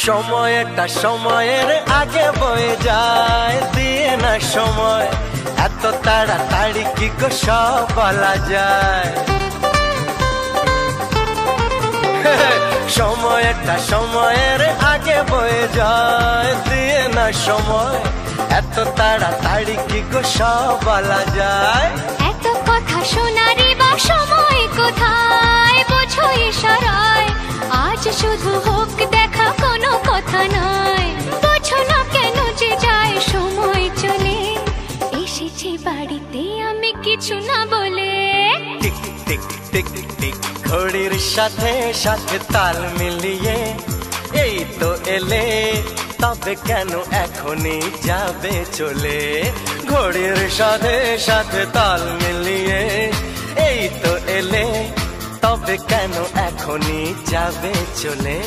সময়টা সময়ের আগে বয়ে যায়, দিয়ে না সময় এত তাড়াতাড়ি কি গো সব বলা যায়। সময়টা সময়ের আগে বয়ে যায়, দিয়ে না সময় এত তাড়াতাড়ি কি গো সব বলা যায়। এত কথা শোনারই বা সময় কোথায়, বোঝো ইশারায় আজ শুধু হোক দেখা, কোনো কথা নয়। বোঝো না কেন যে যায় সময় চলে, এসেছি বাড়িতে আমি কিছু না বলে। টিক টিক টিক টিক ঘড়ির সাথে সাথে তাল মিলিয়ে এই তো এলে, তবে কেন এখনই যাবে চলে। ঘড়ির সাথে সাথে তাল মিলিয়ে এই তো এলে, তবে কেন এখনই যাবে চলে।